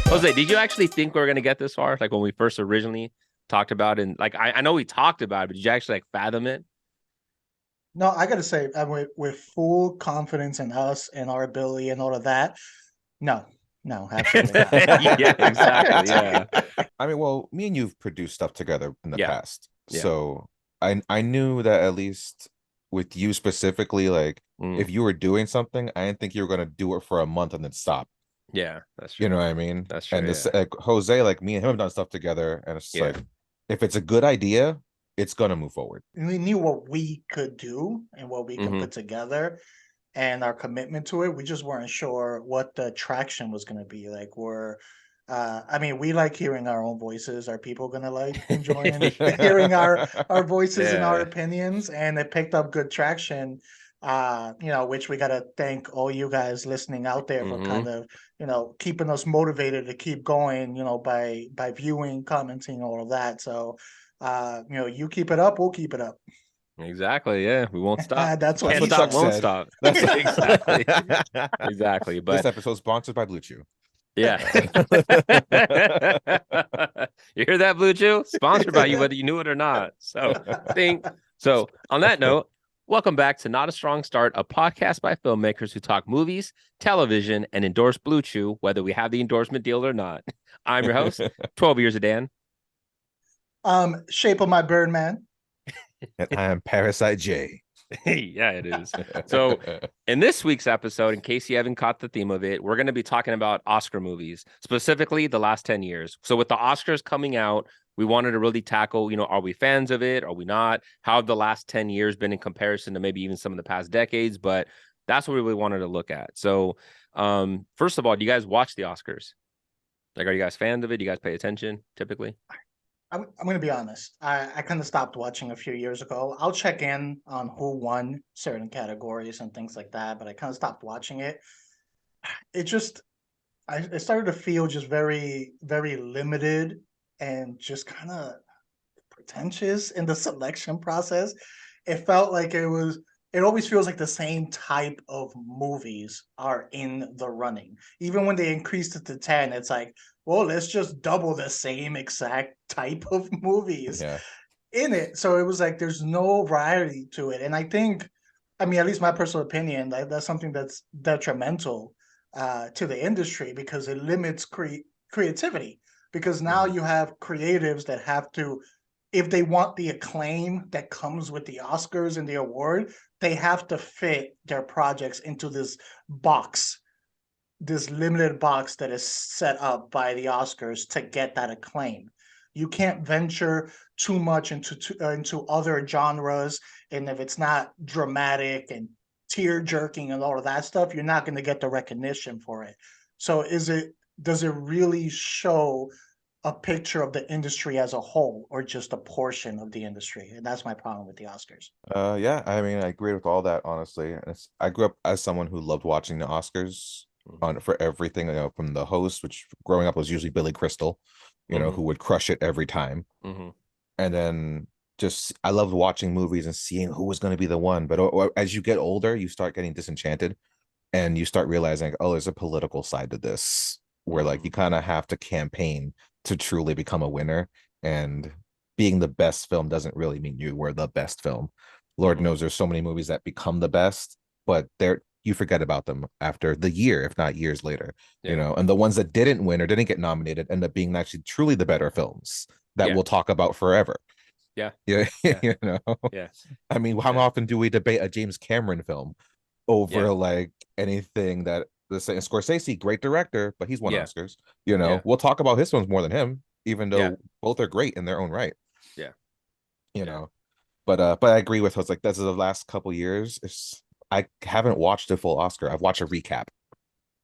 Jose, did you actually think we were gonna get this far? Like when we first originally talked about it, and like I know we talked about it, but did you actually like fathom it? No, I gotta say, with full confidence in us and our ability and all of that. No, no, absolutely not. Yeah, exactly. Yeah. I mean, well, me and you've produced stuff together in the Yeah. past. Yeah. So I knew that at least with you specifically, like Mm. if you were doing something, I didn't think you were gonna do it for a month and then stop. Yeah, that's You true. know what I mean? That's true. And this Yeah. like Jose, like me and him have done stuff together, and it's just Yeah. like if it's a good idea, it's gonna move forward. We knew what we could do and what we could Hmm. put together and our commitment to it. We just weren't sure what the traction was going to be. Like, I mean, we like hearing our own voices. Are people going to like enjoying hearing our voices and our Yeah. opinions? And it picked up good traction. Which we got to thank all you guys listening out there for Hmm. kind of, keeping us motivated to keep going, by viewing, commenting, all of that. So, you keep it up, we'll keep it up. Exactly. Yeah. We won't stop. That's what That's Can't he what stop, Chuck said. won't said. stop. That's Exactly. Exactly. This But episode sponsored by Blue Chew. yeah. You hear that, Blue Chew? Sponsored by you, whether you knew it or not. So, ding. So, on that note, welcome back to Not a Strong Start, a podcast by filmmakers who talk movies, television, and endorse Blue Chew, whether we have the endorsement deal or not. I'm your host, 12 years of Dan. Shape of my bird, man. And I am Parasite J. Yeah, it is. So, in this week's episode, in case you haven't caught the theme of it, we're going to be talking about Oscar movies, specifically the last 10 years. So, with the Oscars coming out, we wanted to really tackle, are we fans of it? Are we not? How have the last 10 years been in comparison to maybe even some of the past decades? But that's what we really wanted to look at. So, first of all, do you guys watch the Oscars? Like, are you guys fans of it? Do you guys pay attention typically? I'm going to be honest. I kind of stopped watching a few years ago. I'll check in on who won certain categories and things like that, but I kind of stopped watching it. It just, it started to feel just very, very limited and just kind of pretentious in the selection process. It felt like it always feels like the same type of movies are in the running. Even when they increased it to 10, it's like, well, let's just double the same exact type of movies Yeah. in it. So it was like there's no variety to it. And I think, I mean, at least my personal opinion, that's something that's detrimental to the industry because it limits creativity. Because now you have creatives that have to, if they want the acclaim that comes with the Oscars and the award, they have to fit their projects into this limited box that is set up by the Oscars to get that acclaim. You can't venture too much into other genres, and if it's not dramatic and tear jerking and all of that stuff, you're not going to get the recognition for it. So, does it really show a picture of the industry as a whole, or just a portion of the industry? And that's my problem with the Oscars. Yeah, I mean, I agree with all that, honestly. And I grew up as someone who loved watching the Oscars on for everything, from the host, which growing up was usually Billy Crystal, who would crush it every time. Mm-hmm. And then just I loved watching movies and seeing who was going to be the one. But as you get older, you start getting disenchanted and you start realizing, oh, there's a political side to this where like you kind of have to campaign to truly become a winner. And being the best film doesn't really mean you were the best film. Lord knows there's so many movies that become the best, but you forget about them after the year, if not years later. Yeah. And the ones that didn't win or didn't get nominated end up being actually truly the better films that Yeah. we'll talk about forever. Yeah. Yeah. Yeah. Yeah. I mean, how often do we debate a James Cameron film over like anything that Scorsese, great director, but he's won Oscars. We'll talk about his films more than him, even though both are great in their own right. Yeah. But I agree with us. Like that's the last couple years. I haven't watched a full Oscar. I've watched a recap.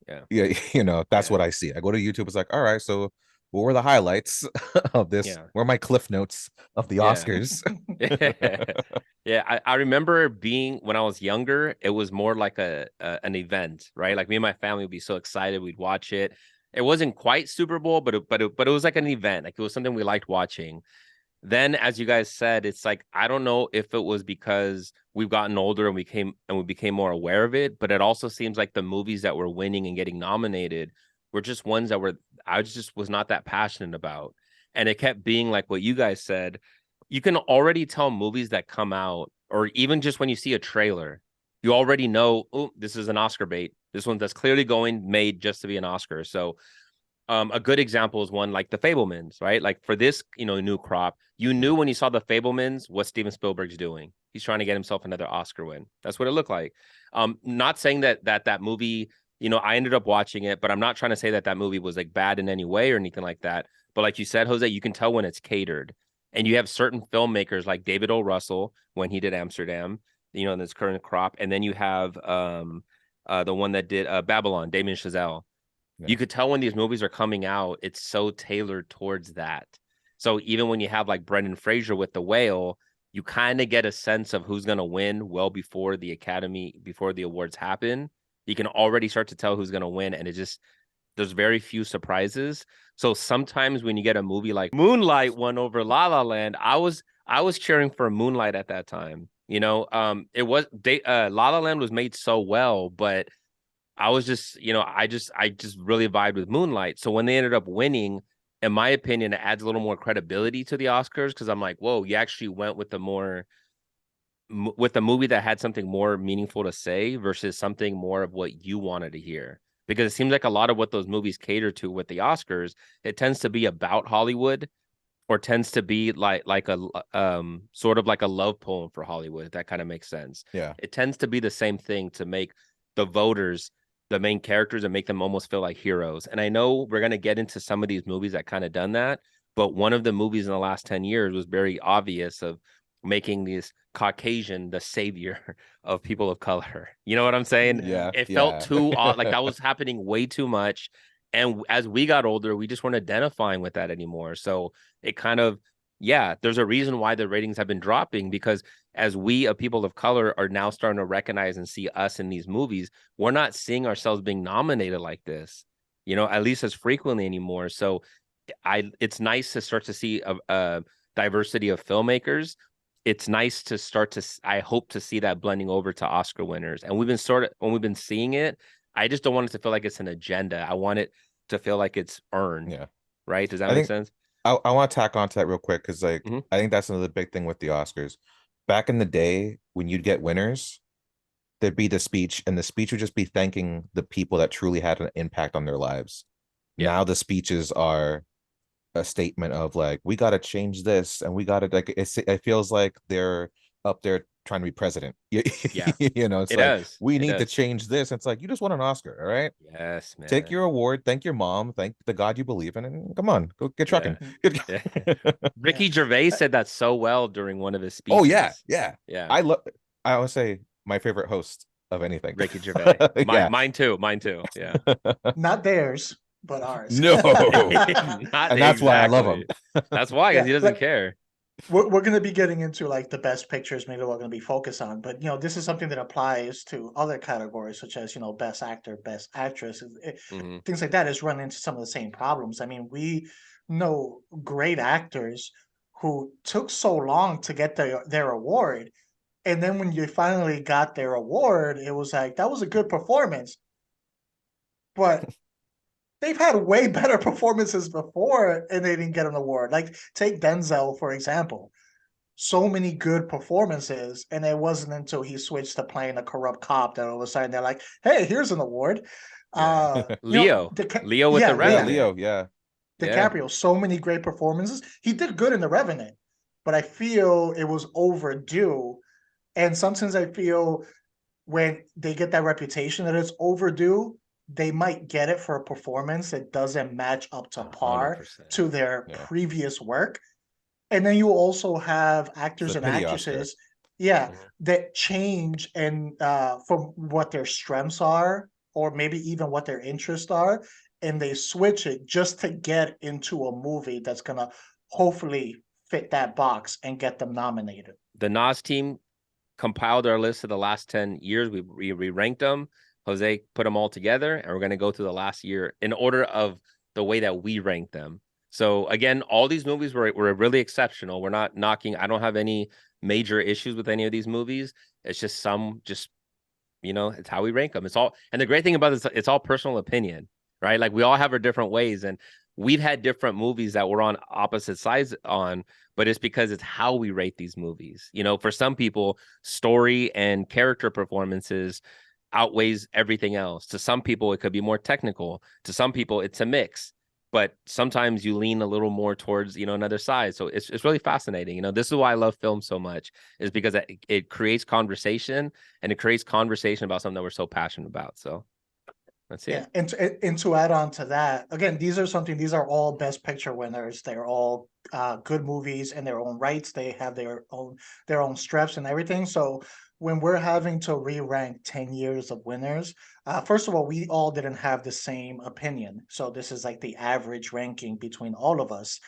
Yeah. That's what I see. I go to YouTube. It's like, all right, so what were the highlights of this? Yeah. Where are my cliff notes of the Oscars? Yeah, I remember being when I was younger, it was more like an event, right? Like me and my family would be so excited, we'd watch it. It wasn't quite Super Bowl, but it was like an event. Like it was something we liked watching. Then, as you guys said, it's like I don't know if it was because we've gotten older and we became more aware of it, but it also seems like the movies that were winning and getting nominated were just ones that I just was not that passionate about. And it kept being like what you guys said. You can already tell movies that come out, or even just when you see a trailer, you already know, oh, this is an Oscar bait. This one that's clearly made just to be an Oscar. So a good example is one like The Fabelmans, right? Like for this, new crop, you knew when you saw The Fabelmans what Steven Spielberg's doing. He's trying to get himself another Oscar win. That's what it looked like. Not saying that movie, I ended up watching it, but I'm not trying to say that movie was like bad in any way or anything like that. But like you said, Jose, you can tell when it's catered. And you have certain filmmakers like David O. Russell when he did Amsterdam, in this current crop. And then you have the one that did Babylon, Damien Chazelle. Yeah. You could tell when these movies are coming out, it's so tailored towards that. So even when you have like Brendan Fraser with The Whale, you kind of get a sense of who's going to win well before the awards happen. You can already start to tell who's going to win. And there's very few surprises. So sometimes when you get a movie like Moonlight won over La La Land, I was cheering for Moonlight at that time. It was La La Land was made so well, but I was just, I just really vibed with Moonlight. So when they ended up winning, in my opinion, it adds a little more credibility to the Oscars because I'm like, whoa, you actually went with the movie that had something more meaningful to say versus something more of what you wanted to hear. Because it seems like a lot of what those movies cater to with the Oscars, it tends to be about Hollywood, or tends to be like a sort of like a love poem for Hollywood. If that kind of makes sense. Yeah, it tends to be the same thing to make the voters the main characters and make them almost feel like heroes. And I know we're going to get into some of these movies that kind of done that, but one of the movies in the last 10 years was very obvious of making these Caucasian the savior of people of color. You know what I'm saying? yeah. It felt too odd, like that was happening way too much. And as we got older, we just weren't identifying with that anymore. So it kind of, there's a reason why the ratings have been dropping, because as we, a people of color, are now starting to recognize and see us in these movies, we're not seeing ourselves being nominated like this, at least as frequently anymore. So it's nice to start to see a diversity of filmmakers. It's nice to I hope to see that blending over to Oscar winners. And when we've been seeing it, I just don't want it to feel like it's an agenda. I want it to feel like it's earned. Yeah. Right. Does that make sense? I want to tack on to that real quick because I think that's another big thing with the Oscars. Back in the day, when you'd get winners, there'd be the speech, and the speech would just be thanking the people that truly had an impact on their lives. Yeah. Now the speeches are a statement of like, we got to change this, and we got to it feels like they're up there trying to be president. Yeah. It's we need to change this. It's like, you just won an Oscar. All right. Yes, man. Take your award. Thank your mom. Thank the God you believe in. And come on, go get trucking. Yeah. Ricky Gervais said that so well during one of his speeches. Oh, yeah. I always say my favorite host of anything. Ricky Gervais. Mine too. Yeah. Not theirs, but ours. No. And that's why I love him. That's why, because he doesn't care. We're going to be getting into like the best pictures, maybe we're going to be focused on, but this is something that applies to other categories such as best actor, best actress, things like that is run into some of the same problems. I mean, we know great actors who took so long to get their award, and then when you finally got their award, it was like, that was a good performance, but they've had way better performances before and they didn't get an award. Like, take Denzel, for example. So many good performances, and it wasn't until he switched to playing a corrupt cop that all of a sudden they're like, hey, here's an award. Leo with The Revenant. Leo, DiCaprio, so many great performances. He did good in The Revenant, but I feel it was overdue. And sometimes I feel when they get that reputation that it's overdue, they might get it for a performance that doesn't match up to par 100%. To their previous work. And then you also have actors and actresses, that change and from what their strengths are, or maybe even what their interests are, and they switch it just to get into a movie that's going to hopefully fit that box and get them nominated. The Nas team compiled our list of the last 10 years. We ranked them. Jose put them all together, and we're going to go through the last year in order of the way that we rank them. So again, all these movies were really exceptional. We're not knocking. I don't have any major issues with any of these movies. It's just it's how we rank them. It's all, and the great thing about this, it's all personal opinion. right? Like we all have our different ways, and we've had different movies that we're on opposite sides on, but it's because it's how we rate these movies. You know, for some people, story and character performances outweighs everything else. To some people, it could be more technical. To some people, it's a mix. But sometimes you lean a little more towards, you know, another side. So it's really fascinating. You know, this is why I love film so much, is because it creates conversation, and it creates conversation about something that we're so passionate about. So that's Yeah, it. and to add on to that, again, these are all Best Picture winners. They're all good movies in their own rights. They have their own straps and everything. So when we're having to re-rank 10 years of winners, first of all, we all didn't have the same opinion. So this is like the average ranking between all of us.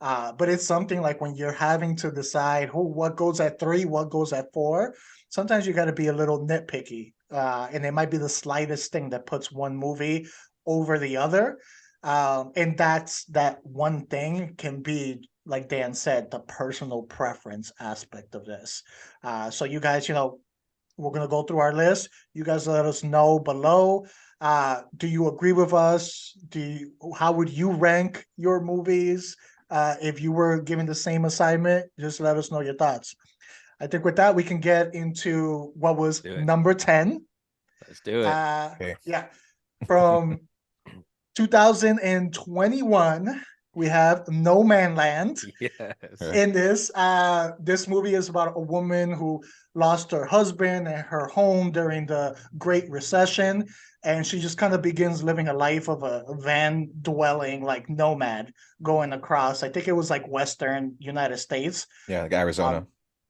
But it's something like when you're having to decide what goes at 3, what goes at 4, sometimes you got to be a little nitpicky. And it might be the slightest thing that puts one movie over the other. And that one thing can be, like Dan said, the personal preference aspect of this. So you guys, we're going to go through our list. You guys let us know below. Do you agree with us? How would you rank your movies? If you were given the same assignment, just let us know your thoughts. I think with that, we can get into what was number 10. Let's do it. Okay. Yeah. From 2021, we have No Man Land. Yes. In this movie is about a woman who lost her husband and her home during the Great Recession, and she just kind of begins living a life of a van dwelling, like nomad, going across. I think it was like Western United States. Yeah, like Arizona.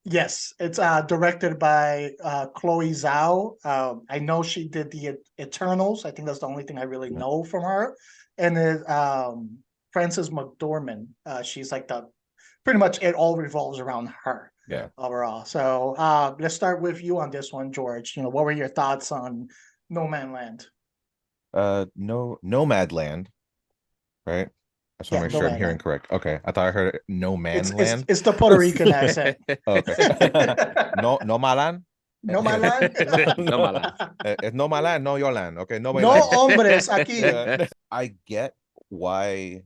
Yes, it's directed by Chloe Zhao. I know she did the Eternals. I think that's the only thing I really know from her. And then Frances McDormand. She's like pretty much it all revolves around her. Yeah. Overall. So let's start with you on this one, George. What were your thoughts on No Man Land? Nomad Land, right? I just want to make sure I'm hearing correct. Okay, I thought I heard No Man Land. It's the Puerto Rican accent. Okay. No Malan. No Man Land. No Malan. It's no my land, no your land. Okay, no my No land. hombres aquí. I get why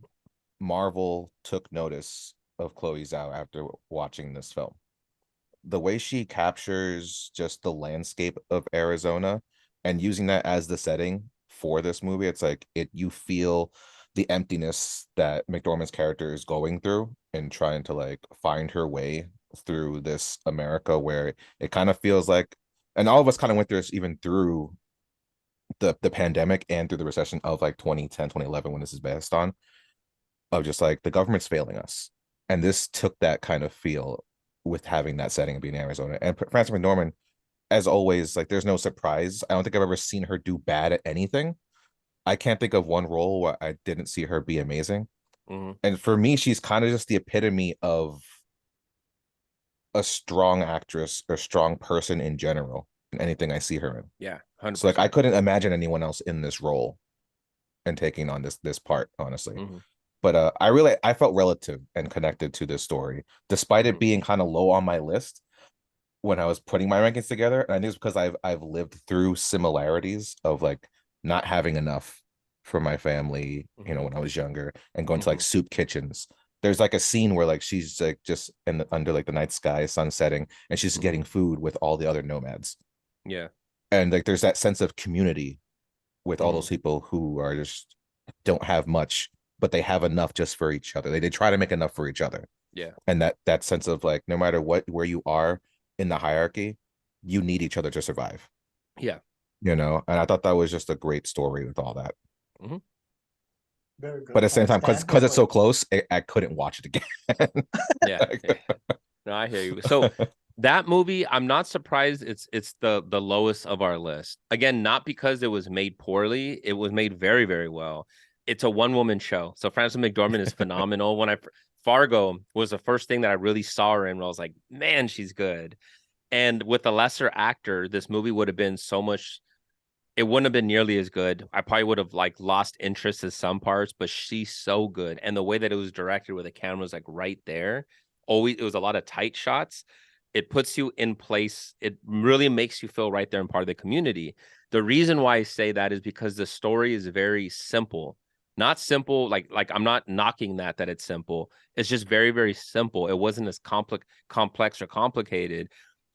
Marvel took notice of Chloe Zhao after watching this film. The way she captures just the landscape of Arizona and using that as the setting for this movie, it's like you feel the emptiness that McDormand's character is going through and trying to like find her way through this America where it kind of feels like, and all of us kind of went through this even through the pandemic and through the recession of like 2010, 2011, when this is based on, of just like the government's failing us. And this took that kind of feel with having that setting and being in Arizona. And Frances McDormand, as always, like there's no surprise. I don't think I've ever seen her do bad at anything. I can't think of one role where I didn't see her be amazing. Mm-hmm. And for me, she's kind of just the epitome of a strong actress or strong person in general in anything I see her in. Yeah, 100%. So like I couldn't imagine anyone else in this role and taking on this part, honestly. Mm-hmm. But I felt relative and connected to this story, despite it being kind of low on my list when I was putting my rankings together. And I think it's because I've lived through similarities of like not having enough for my family, when I was younger, and going to like soup kitchens. There's like a scene where like she's like just under like the night sky, sun setting, and she's getting food with all the other nomads. Yeah. And like there's that sense of community with all those people who are just don't have much, but they have enough just for each other. They try to make enough for each other. Yeah. And that sense of like, no matter where you are in the hierarchy, you need each other to survive. Yeah. And I thought that was just a great story with all that. Mm-hmm. Very good. But at the same time, because it's so close, I couldn't watch it again. Yeah. No, I hear you. So that movie, I'm not surprised it's the lowest of our list. Again, not because it was made poorly. It was made very, very well. It's a one-woman show. So Frances McDormand is phenomenal. When Fargo was the first thing that I really saw her in, where I was like, man, she's good. And with a lesser actor, this movie would have been so much, it wouldn't have been nearly as good. I probably would have like lost interest in some parts, but she's so good. And the way that it was directed, where the camera was like right there, always, it was a lot of tight shots. it puts you in place. It really makes you feel right there and part of the community. The reason why I say that is because the story is very simple. Not simple, like I'm not knocking that it's simple. It's just very, very simple. It wasn't as complex or complicated.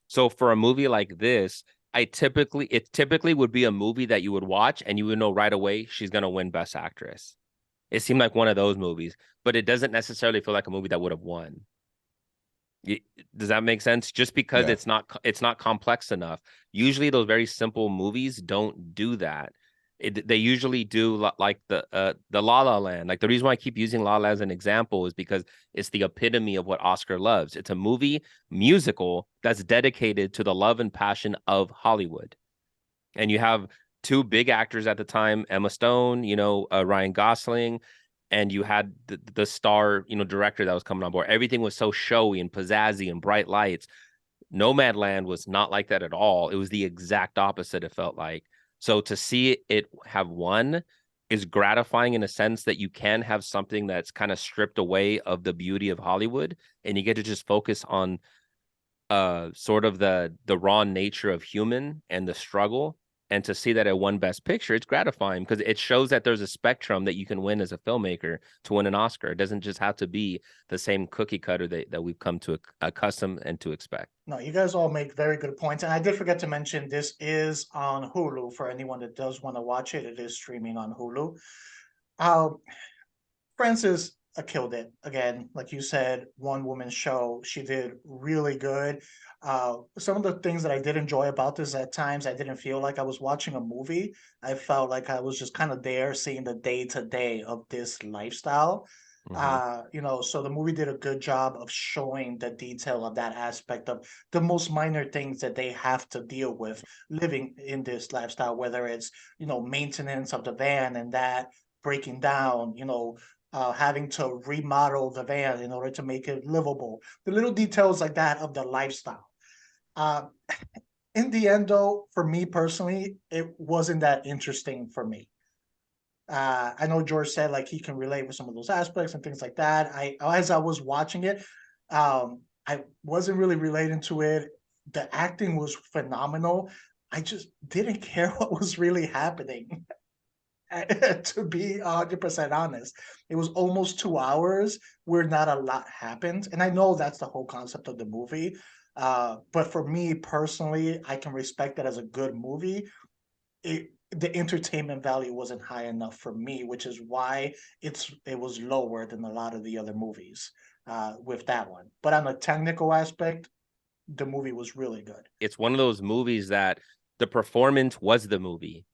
So for a movie like this, it typically would be a movie that you would watch and you would know right away she's gonna win Best Actress. It seemed like one of those movies, but it doesn't necessarily feel like a movie that would have won. Does that make sense? Just because Yeah. it's not complex enough. Usually those very simple movies don't do that. They usually do like the La La Land. Like the reason why I keep using La La Land as an example is because it's the epitome of what Oscar loves. It's a movie musical that's dedicated to the love and passion of Hollywood. And you have two big actors at the time, Emma Stone, Ryan Gosling, and you had the star, director that was coming on board. Everything was so showy and pizzazzy and bright lights. Nomadland was not like that at all. It was the exact opposite, it felt like. So to see it have won is gratifying in a sense that you can have something that's kind of stripped away of the beauty of Hollywood, and you get to just focus on sort of the raw nature of human and the struggle. And to see that it won Best Picture, it's gratifying because it shows that there's a spectrum that you can win as a filmmaker to win an Oscar. It doesn't just have to be the same cookie cutter that we've come to accustom and to expect. No, you guys all make very good points. And I did forget to mention this is on Hulu for anyone that does want to watch it. It is streaming on Hulu. Frances killed it again. Like you said, one woman show. She did really good. Some of the things that I did enjoy about this at times, I didn't feel like I was watching a movie. I felt like I was just kind of there seeing the day to day of this lifestyle. So the movie did a good job of showing the detail of that aspect of the most minor things that they have to deal with living in this lifestyle, whether it's, maintenance of the van and that breaking down, having to remodel the van in order to make it livable. The little details like that of the lifestyle. Uh, in the end, though, for me personally, it wasn't that interesting for me. I know George said like he can relate with some of those aspects and things like that. As I was watching it, I wasn't really relating to it. The acting was phenomenal. I just didn't care what was really happening. To be 100% honest, it was almost 2 hours where not a lot happened, and I know that's the whole concept of the movie. But for me personally, I can respect that as a good movie. The entertainment value wasn't high enough for me, which is why it was lower than a lot of the other movies with that one. But on a technical aspect, the movie was really good. It's one of those movies that the performance was the movie,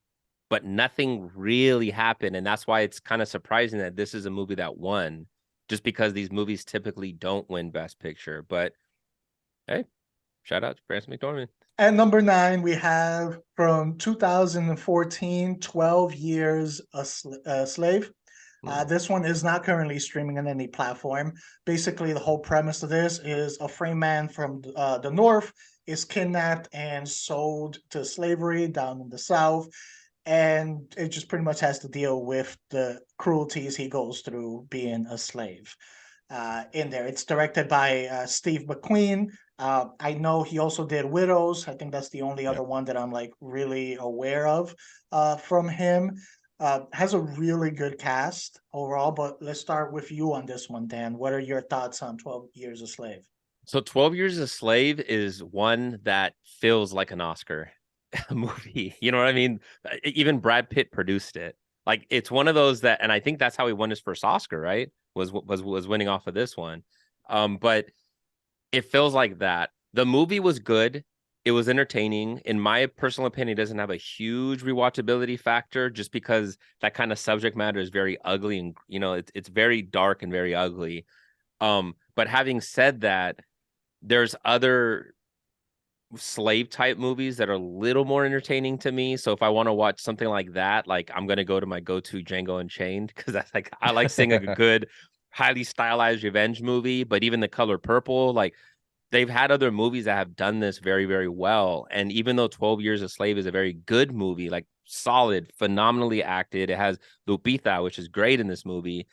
but nothing really happened. And that's why it's kind of surprising that this is a movie that won, just because these movies typically don't win Best Picture. But hey, shout out to Frances McDormand. At number 9, we have from 2014, 12 Years a Slave. This one is not currently streaming on any platform. Basically, the whole premise of this is a free man from the North is kidnapped and sold to slavery down in the South. And it just pretty much has to deal with the cruelties he goes through being a slave in there. It's directed by Steve McQueen. I know he also did Widows. I think that's the only other one that I'm like really aware of from him. Has a really good cast overall, but let's start with you on this one, Dan. What are your thoughts on 12 Years a Slave? So 12 Years a Slave is one that feels like an Oscar movie. You know what I mean? Even Brad Pitt produced it. Like it's one of those that, and I think that's how he won his first Oscar, right? Was winning off of this one. But it feels like that. The movie was good. It was entertaining. In my personal opinion, it doesn't have a huge rewatchability factor just because that kind of subject matter is very ugly and it's very dark and very ugly. But having said that, there's other slave type movies that are a little more entertaining to me. So if I want to watch something like that, like I'm gonna go to my go-to Django Unchained because that's like I like seeing a good, highly stylized revenge movie. But even The Color Purple, like they've had other movies that have done this very, very well. And even though 12 Years a Slave is a very good movie, like solid, phenomenally acted, it has Lupita, which is great in this movie.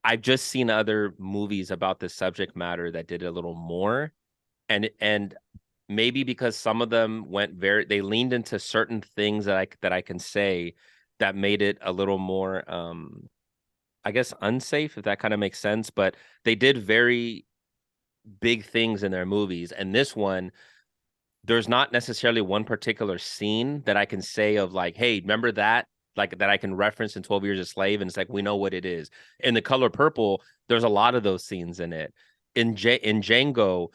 I've just seen other movies about this subject matter that did a little more. and maybe because some of them they leaned into certain things that I can say that made it a little more I guess unsafe, if that kind of makes sense. But they did very big things in their movies, and this one, there's not necessarily one particular scene that I can say of like, hey, remember that? Like that I can reference in 12 Years a Slave, and it's like we know what it is. In The Color Purple, there's a lot of those scenes in it. In Django,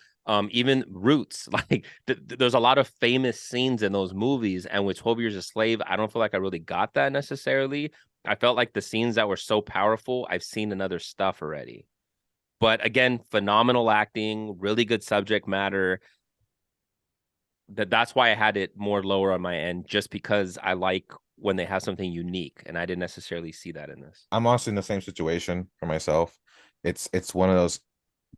even Roots, like there's a lot of famous scenes in those movies. And with 12 Years a Slave, I don't feel like I really got that necessarily. I felt like the scenes that were so powerful, I've seen in other stuff already. But again, phenomenal acting, really good subject matter. That's why I had it more lower on my end, just because I like when they have something unique, and I didn't necessarily see that in this. I'm also in the same situation for myself. It's one of those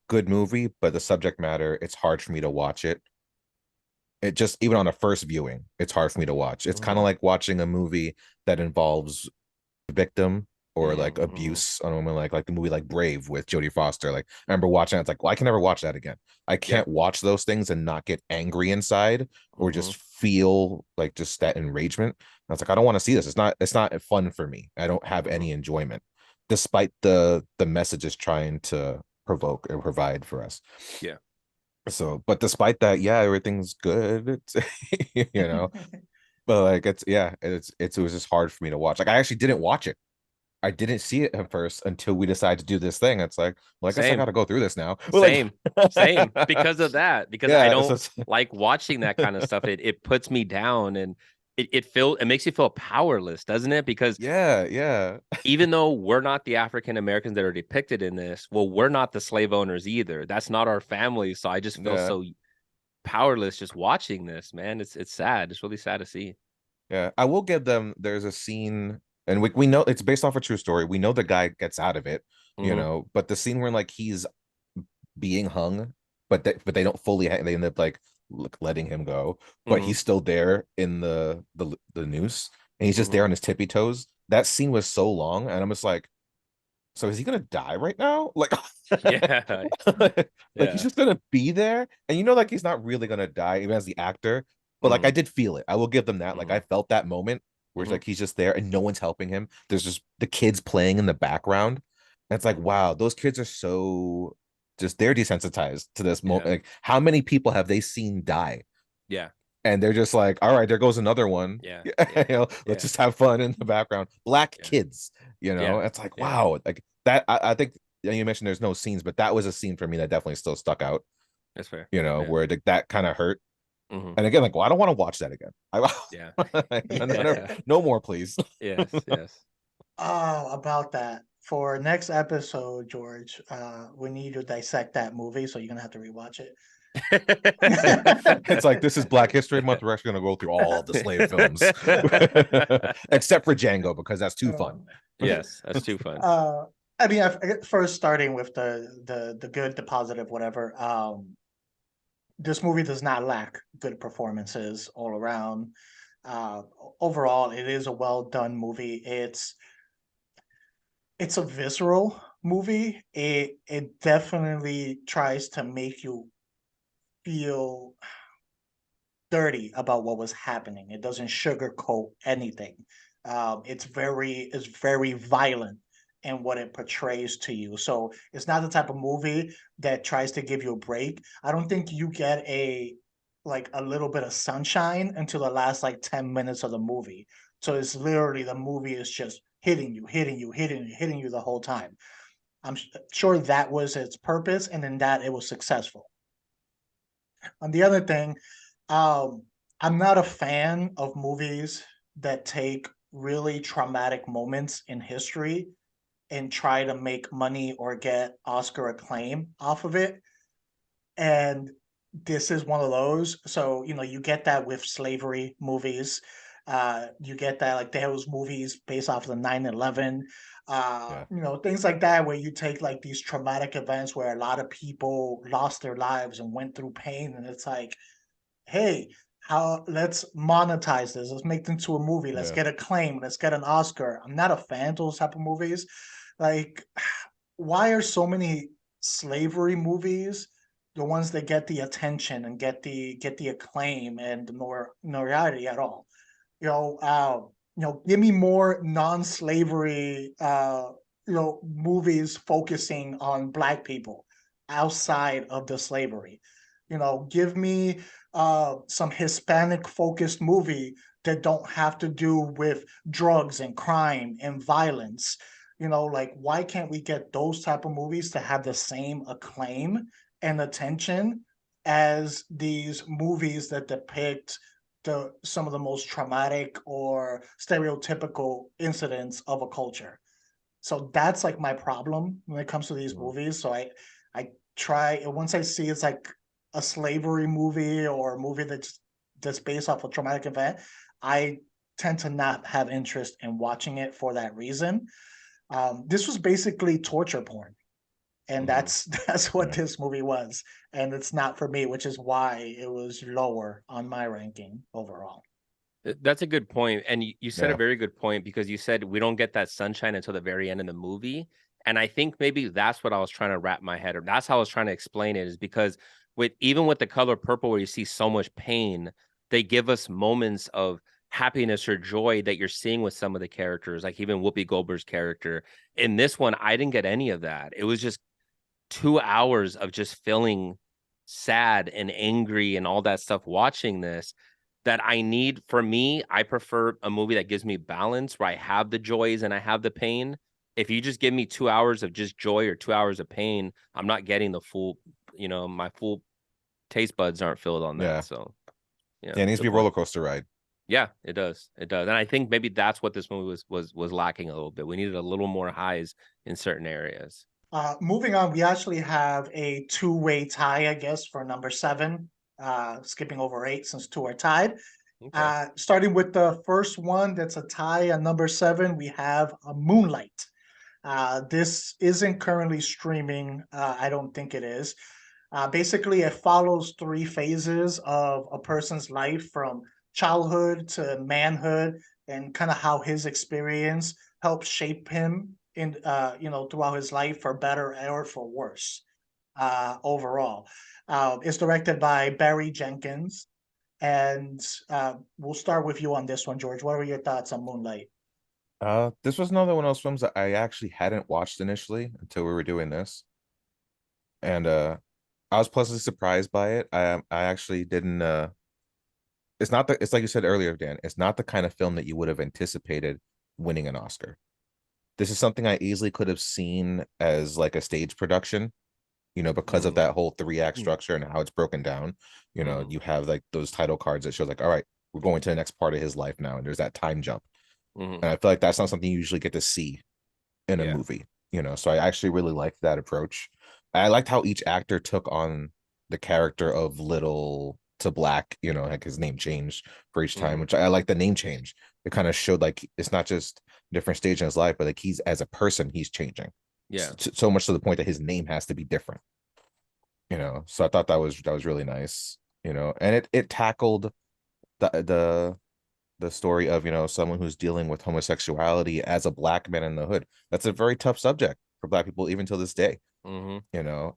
good movie, but the subject matter, it's hard for me to watch it. It just, even on a first viewing, it's hard for me to watch. It's kind of like watching a movie that involves victim or like abuse on a woman, like the movie like Brave with Jodie Foster. Like I remember watching it, it's like, well, I can never watch that again. I can't watch those things and not get angry inside or just feel like just that enragement. I was like, I don't want to see this. It's not fun for me. I don't have any enjoyment, despite the messages trying to provoke or provide for us. Yeah. So, but despite that, yeah, everything's good. It's, you know, but like it was just hard for me to watch. Like I actually didn't watch it. I didn't see it at first until we decided to do this thing. It's like, well, I guess I got to go through this now. Same, same, because of that. Because I don't so like watching that kind of stuff. It puts me down, and it makes you feel powerless, doesn't it? Because yeah. even though we're not the African Americans that are depicted in this, well, we're not the slave owners either. That's not our family. So I just feel so powerless just watching this, man. It's sad. It's really sad to see. Yeah, I will give them. There's a scene, and we know it's based off a true story. We know the guy gets out of it, you know. But the scene where like he's being hung, but they don't fully. They end up like letting him go, but he's still there in the noose, and he's just there on his tippy toes. That scene was so long, and I'm just like, so is he gonna die right now? Like, Yeah. like he's just gonna be there, and you know, like he's not really gonna die, even as the actor. But like I did feel it. I will give them that. Like I felt that moment where it's like he's just there and no one's helping him. There's just the kids playing in the background. And it's like, wow, those kids are so just they're desensitized to this moment. Like, how many people have they seen die? Yeah. And they're just like, all right, there goes another one. Yeah. You know, let's just have fun in the background. Black kids, you know, it's like, wow, like that. I think you mentioned there's no scenes, but that was a scene for me that definitely still stuck out. That's fair. You know, where that kind of hurt. And again, like, well, I don't want to watch that again. No more, please. Yes. Oh, about that. For next episode, George, we need to dissect that movie, so you're gonna have to rewatch it. It's like, this is Black History Month. We're actually gonna go through all the slave films, except for Django, because that's too fun. Yes, that's too fun. I mean, first starting with the good, the positive, whatever. This movie does not lack good performances all around. Overall, it is a well done movie. It's a visceral movie. It definitely tries to make you feel dirty about what was happening. It doesn't sugarcoat anything. It's very violent in what it portrays to you. So it's not the type of movie that tries to give you a break. I don't think you get a little bit of sunshine until the last like 10 minutes of the movie. So it's literally the movie is just hitting you the whole time. I'm sure that was its purpose, and in that it was successful. On the other thing, I'm not a fan of movies that take really traumatic moments in history and try to make money or get Oscar acclaim off of it. And this is one of those. So, you get that with slavery movies. You get that, like, there was movies based off of the 9/11, things like that, where you take like these traumatic events where a lot of people lost their lives and went through pain. And it's like, hey, let's monetize this. Let's make it into a movie. Let's get acclaim. Let's get an Oscar. I'm not a fan of those type of movies. Like, why are so many slavery movies the ones that get the attention and get the acclaim and the notoriety at all. Give me more non-slavery movies focusing on Black people outside of the slavery. Give me some Hispanic focused movie that don't have to do with drugs and crime and violence. Like, why can't we get those type of movies to have the same acclaim and attention as these movies that depict some of the most traumatic or stereotypical incidents of a culture? So that's like my problem when it comes to these movies. So I try, once I see it's like a slavery movie or a movie that's based off a traumatic event, I tend to not have interest in watching it for that reason. This was basically torture porn, and that's what this movie was, and it's not for me, which is why it was lower on my ranking overall. That's a good point. And you said a Yeah. very good point, because you said we don't get that sunshine until the very end of the movie. And I think maybe that's what I was trying to wrap my head around. That's how I was trying to explain it, is because even with The Color Purple, where you see so much pain, they give us moments of happiness or joy that you're seeing with some of the characters, like even Whoopi Goldberg's character. In this one, I didn't get any of that. It was just 2 hours of just feeling sad and angry and all that stuff watching this, that I need. For me, I prefer a movie that gives me balance, where I have the joys and I have the pain. If you just give me 2 hours of just joy or 2 hours of pain, I'm not getting the full, my full taste buds aren't filled on that. Yeah. So Yeah, it needs to be a roller coaster ride. Yeah, it does. It does. And I think maybe that's what this movie was lacking a little bit. We needed a little more highs in certain areas. Moving on, we actually have a two-way tie, I guess, for number 7. Skipping over 8 since 2 are tied. Okay. Starting with the first one, that's a tie at number 7. We have a Moonlight. This isn't currently streaming. I don't think it is. Basically, it follows 3 phases of a person's life, from childhood to manhood, and kind of how his experience helped shape him throughout his life, for better or for worse. Overall, it's directed by Barry Jenkins, and we'll start with you on this one, George. What were your thoughts on Moonlight? This was another one of those films that I actually hadn't watched initially until we were doing this. And I was pleasantly surprised by it. I actually didn't it's like you said earlier, Dan, it's not the kind of film that you would have anticipated winning an Oscar. This is something I easily could have seen as like a stage production, because of that whole 3-act structure and how it's broken down. You have like those title cards that show like, all right, we're going to the next part of his life now, and there's that time jump. And I feel like that's not something you usually get to see in a movie, so I actually really liked that approach. I liked how each actor took on the character of Little to Black, like his name changed for each time, which I like the name change. It kind of showed like it's not just different stage in his life, but like he's, as a person, he's changing. Yeah. So much to the point that his name has to be different. So I thought that was really nice. And it tackled the story of someone who's dealing with homosexuality as a Black man in the hood. That's a very tough subject for Black people even till this day. And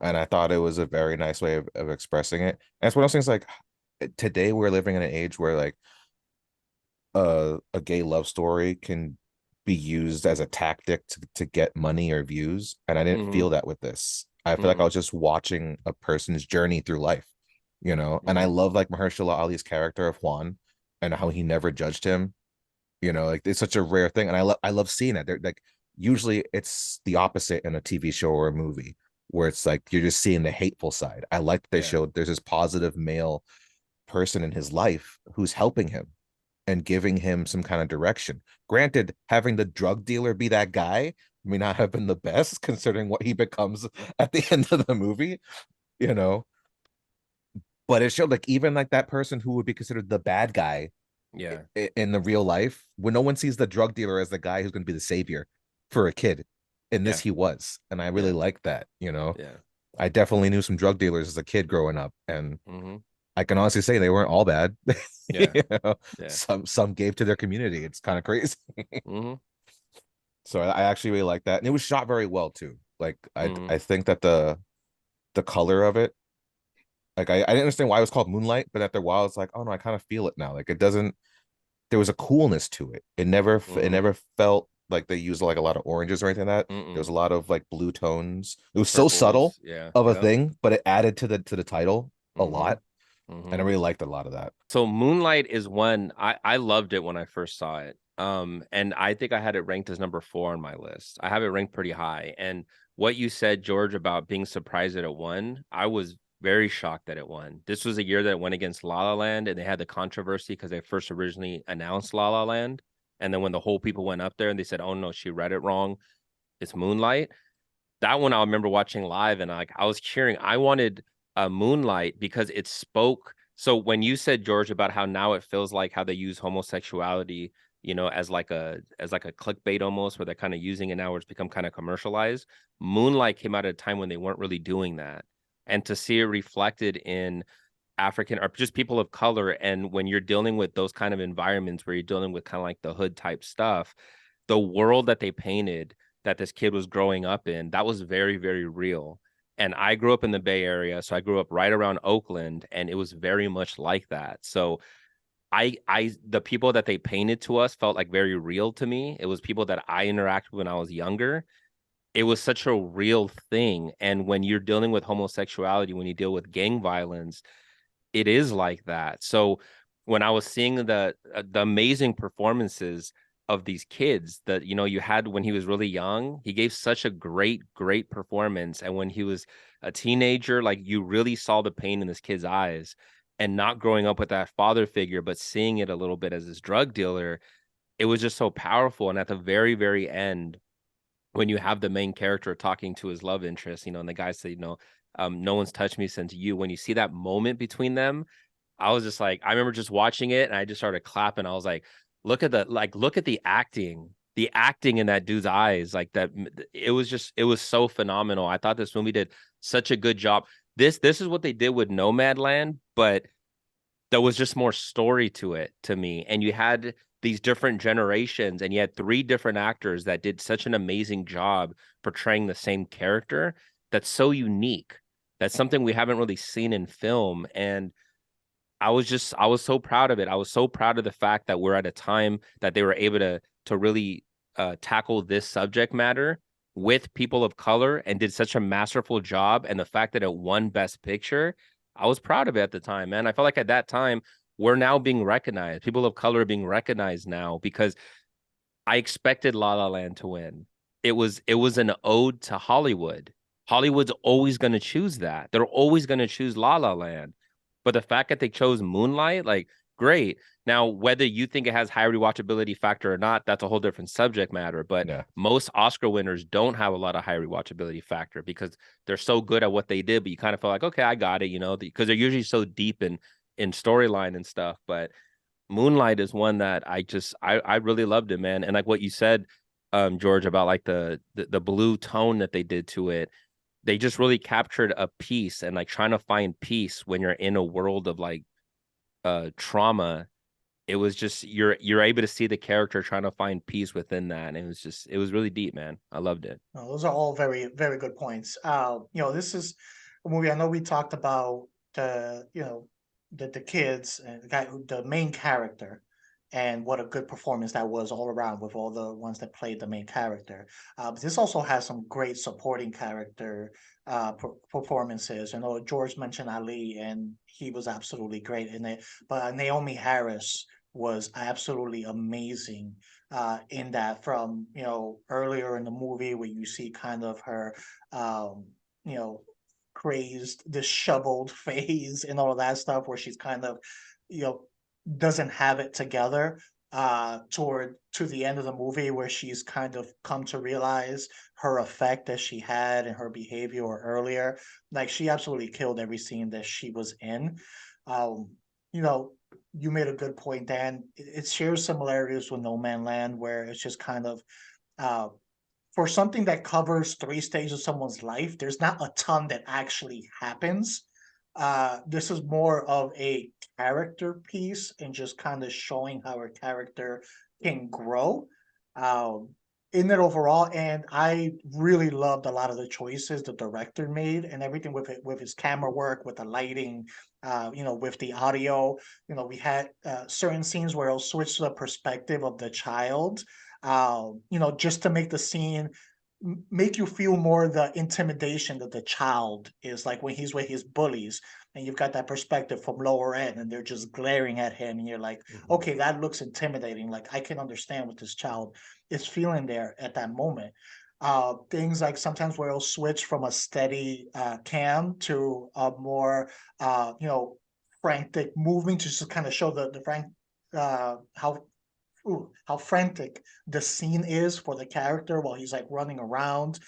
I thought it was a very nice way of expressing it. And it's one of those things, like, today we're living in an age where like a gay love story can be used as a tactic to get money or views, and I didn't feel that with this. I feel like I was just watching a person's journey through life, and I love like Mahershala Ali's character of Juan and how he never judged him. Like, it's such a rare thing, and I love seeing it. They're like, usually it's the opposite in a TV show or a movie, where it's like you're just seeing the hateful side. I like that they showed there's this positive male person in his life who's helping him and giving him some kind of direction. Granted, having the drug dealer be that guy may not have been the best, considering what he becomes at the end of the movie, but it showed like even like that person who would be considered the bad guy in the real life, when no one sees the drug dealer as the guy who's going to be the savior for a kid, in this he was. And I really like that. I definitely knew some drug dealers as a kid growing up, and I can honestly say they weren't all bad. Some gave to their community. It's kind of crazy. So I actually really like that, and it was shot very well too. Like I think that the color of it Like I didn't understand why it was called Moonlight, but after a while, it's like, oh no, I kind of feel it now. Like it doesn't. There was a coolness to it. It never felt like they used like a lot of oranges or anything like that. There was a lot of like blue tones. It was so subtle Purples, yeah, of a yeah. thing, but it added to the title a lot, and I Mm-hmm. really liked a lot of that. So Moonlight is one I loved it when I first saw it. And I think I had it ranked as number 4 on my list. I have it ranked pretty high. And what you said, George, about being surprised that it won, I was very shocked that it won. This was a year that it went against La La Land, and they had the controversy because they first originally announced La La Land. And then when the whole people went up there and they said, oh no, she read it wrong, it's Moonlight. That one I remember watching live, and I was cheering. I wanted a Moonlight because it spoke. So when you said, George, about how now it feels like how they use homosexuality, as like a clickbait almost, where they're kind of using it now, where it's become kind of commercialized. Moonlight came out at a time when they weren't really doing that, and to see it reflected in African or just people of color, and when you're dealing with those kind of environments where you're dealing with kind of like the hood type stuff, the world that they painted that this kid was growing up in, that was very, very real. And I grew up in the Bay Area, so I grew up right around Oakland, and it was very much like that. So the people that they painted to us felt like very real to me. It was people that I interacted with when I was younger. It was such a real thing. And when you're dealing with homosexuality, when you deal with gang violence, it is like that. So when I was seeing the amazing performances of these kids that you had when he was really young, he gave such a great performance, and when he was a teenager, like you really saw the pain in this kid's eyes, and not growing up with that father figure but seeing it a little bit as this drug dealer, it was just so powerful. And at the very end, when you have the main character talking to his love interest, and the guy said, no one's touched me since you, when you see that moment between them, I was just like, I remember just watching it and I just started clapping. I was like, look at the acting in that dude's eyes. Like that, it was so phenomenal. I thought this movie did such a good job. This is what they did with Nomadland, but there was just more story to it to me. And you had these different generations, and you had 3 different actors that did such an amazing job portraying the same character. That's so unique. That's something we haven't really seen in film. And I was so proud of it. I was so proud of the fact that we're at a time that they were able to really tackle this subject matter with people of color and did such a masterful job. And the fact that it won Best Picture, I was proud of it at the time, man. I felt like at that time we're now being recognized. People of color are being recognized now, because I expected La La Land to win. It was an ode to Hollywood. Hollywood's always going to choose that. They're always going to choose La La Land. But the fact that they chose Moonlight, like, great. Now, whether you think it has high rewatchability factor or not, that's a whole different subject matter. But Yeah. most Oscar winners don't have a lot of high rewatchability factor because they're so good at what they did. But you kind of feel like, okay, I got it, because they're usually so deep in storyline and stuff. But Moonlight is one that I really loved it, man. And like what you said, George, about like the blue tone that they did to it, they just really captured a peace, and like trying to find peace when you're in a world of like trauma. It was just you're able to see the character trying to find peace within that, and it was really deep, man. I loved it. No, those are all very, very good points. This is a movie. I know we talked about the kids and the main character, and what a good performance that was all around with all the ones that played the main character. But this also has some great supporting character performances. I know George mentioned Ali, and he was absolutely great in it. But Naomi Harris was absolutely amazing in that, from earlier in the movie where you see kind of her um you know crazed, disheveled face and all of that stuff, where she's kind of you know doesn't have it together, toward to the end of the movie, where she's kind of come to realize her effect that she had and her behavior earlier. Like, she absolutely killed every scene that she was in. um you know you made a good point, Dan. It shares similarities with No Man Land, where it's just kind of uh, for something that covers 3 stages of someone's life, there's not a ton that actually happens. This is more of a character piece and just kind of showing how a character can grow. Um, in it overall, and I really loved a lot of the choices the director made and everything with it, with his camera work, with the lighting, with the audio. We had certain scenes where it'll switch to the perspective of the child, just to make the scene make you feel more the intimidation that the child is like when he's with his bullies, and you've got that perspective from lower end and they're just glaring at him and you're like, okay, that looks intimidating. Like I can understand what this child is feeling there at that moment. Things like sometimes where it'll switch from a steady cam to a more frantic movement to just kind of show the frank how frantic the scene is for the character while he's like running around.